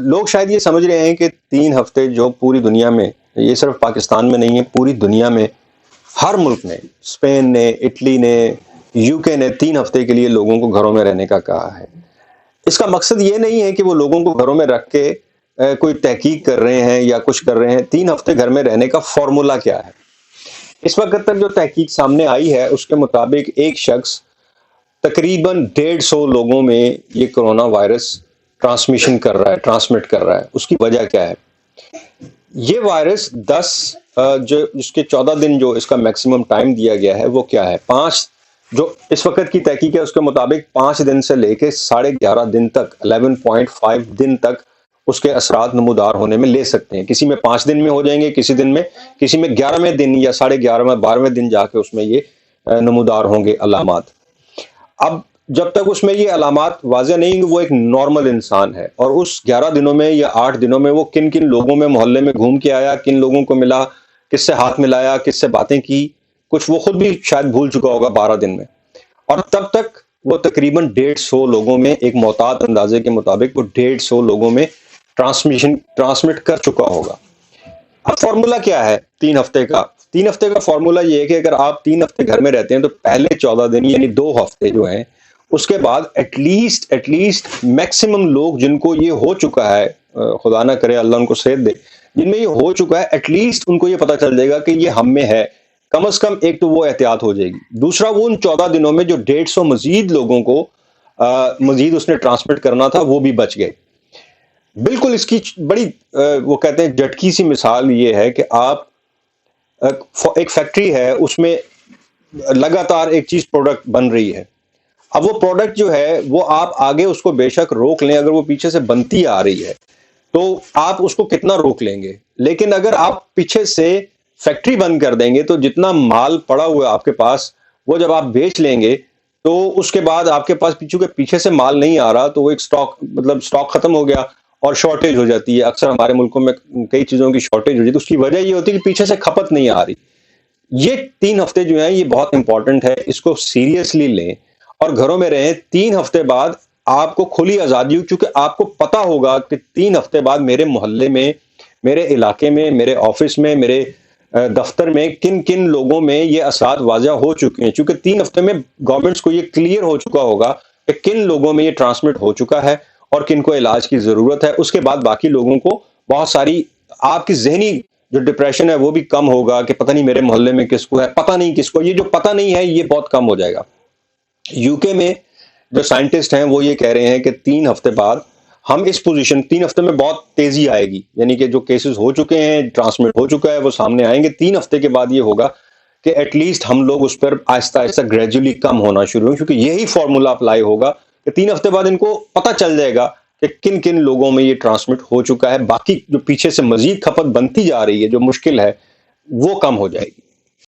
لوگ شاید یہ سمجھ رہے ہیں کہ 3 ہفتے جو پوری دنیا میں، یہ صرف پاکستان میں نہیں ہے، پوری دنیا میں ہر ملک نے، اسپین نے، اٹلی نے، یو کے نے 3 ہفتے کے لیے لوگوں کو گھروں میں رہنے کا کہا ہے۔ اس کا مقصد یہ نہیں ہے کہ وہ لوگوں کو گھروں میں رکھ کے کوئی تحقیق کر رہے ہیں یا کچھ کر رہے ہیں۔ 3 ہفتے گھر میں رہنے کا فارمولا کیا ہے؟ اس وقت تک جو تحقیق سامنے آئی ہے اس کے مطابق ایک شخص تقریباً 150 لوگوں میں یہ کرونا وائرس ٹرانسمٹ کر رہا ہے۔ اس کی وجہ کیا ہے؟ یہ وائرس جو اس کے 14 دن جو اس کا میکسیمم ٹائم دیا گیا ہے وہ کیا ہے؟ 5 جو اس وقت کی تحقیق ہے اس کے مطابق 5 دن سے لے کے 11.5 دن تک 11.5 دن تک اس کے اثرات نمودار ہونے میں لے سکتے ہیں۔ کسی میں 5 دن میں ہو جائیں گے، کسی میں 11ویں دن یا 11.5 12ویں دن جا کے اس میں یہ نمودار ہوں گے علامات۔ اب جب تک اس میں یہ علامات واضح نہیں کہ وہ ایک نارمل انسان ہے، اور اس 11 دنوں میں یا 8 دنوں میں وہ کن کن لوگوں میں محلے میں گھوم کے آیا، کن لوگوں کو ملا، کس سے ہاتھ ملایا، کس سے باتیں کی، کچھ وہ خود بھی شاید بھول چکا ہوگا 12 دن میں، اور تب تک وہ تقریباً 150 لوگوں میں، ایک محتاط اندازے کے مطابق وہ 150 لوگوں میں ٹرانسمٹ کر چکا ہوگا۔ اب فارمولا کیا ہے 3 ہفتے کا؟ 3 ہفتے کا فارمولا یہ ہے کہ اگر آپ 3 ہفتے گھر میں رہتے ہیں تو پہلے 14 دن یعنی 2 ہفتے جو ہیں، اس کے بعد ایٹ لیسٹ میکسیمم لوگ جن کو یہ ہو چکا ہے، خدا نہ کرے اللہ ان کو صحت دے، جن میں یہ ہو چکا ہے، ایٹ لیسٹ ان کو یہ پتا چل جائے گا کہ یہ ہم میں ہے۔ کم از کم ایک تو وہ احتیاط ہو جائے گی، دوسرا وہ ان 14 دنوں میں جو 150 مزید لوگوں کو مزید اس نے ٹرانسمٹ کرنا تھا وہ بھی بچ گئے۔ بالکل اس کی بڑی وہ کہتے ہیں جھٹکی سی مثال یہ ہے کہ آپ ایک فیکٹری ہے، اس میں لگاتار ایک چیز پروڈکٹ بن رہی ہے۔ اب وہ پروڈکٹ جو ہے وہ آپ آگے اس کو بے شک روک لیں، اگر وہ پیچھے سے بنتی آ رہی ہے تو آپ اس کو کتنا روک لیں گے، لیکن اگر آپ پیچھے سے فیکٹری بند کر دیں گے تو جتنا مال پڑا ہوا ہے آپ کے پاس وہ جب آپ بیچ لیں گے تو اس کے بعد آپ کے پاس پیچھے سے مال نہیں آ رہا تو وہ ایک سٹاک ختم ہو گیا اور شارٹیج ہو جاتی ہے۔ اکثر ہمارے ملکوں میں کئی چیزوں کی شارٹیج ہو جاتی ہے، اس کی وجہ یہ ہوتی ہے کہ پیچھے سے کھپت نہیں آ رہی۔ یہ 3 ہفتے جو ہیں یہ بہت امپورٹنٹ ہے، اس کو سیریسلی لیں اور گھروں میں رہیں۔ 3 ہفتے بعد آپ کو کھلی آزادی ہو، کیونکہ آپ کو پتا ہوگا کہ 3 ہفتے بعد میرے محلے میں، میرے علاقے میں، میرے آفس میں، میرے دفتر میں کن کن لوگوں میں یہ اثرات واضح ہو چکے ہیں، چونکہ 3 ہفتے میں گورنمنٹس کو یہ کلیئر ہو چکا ہوگا کہ کن لوگوں میں یہ ٹرانسمٹ ہو چکا ہے اور کن کو علاج کی ضرورت ہے۔ اس کے بعد باقی لوگوں کو بہت ساری آپ کی ذہنی جو ڈپریشن ہے وہ بھی کم ہوگا کہ پتہ نہیں میرے محلے میں کس کو ہے، پتہ نہیں کس کو، یہ جو پتہ نہیں ہے یہ بہت کم ہو جائے گا۔ یو کے میں جو سائنٹسٹ ہیں وہ یہ کہہ رہے ہیں کہ 3 ہفتے بعد ہم اس پوزیشن، 3 ہفتے میں بہت تیزی آئے گی، یعنی کہ جو کیسز ہو چکے ہیں، ٹرانسمٹ ہو چکا ہے وہ سامنے آئیں گے۔ 3 ہفتے کے بعد یہ ہوگا کہ ایٹ لیسٹ ہم لوگ اس پر آہستہ آہستہ گریجولی کم ہونا شروع ہوں، کیونکہ یہی فارمولا اپلائی ہوگا کہ 3 ہفتے بعد ان کو پتہ چل جائے گا کہ کن کن لوگوں میں یہ ٹرانسمٹ ہو چکا ہے، باقی جو پیچھے سے مزید کھپت بنتی جا رہی ہے جو مشکل ہے وہ کم ہو جائے گی۔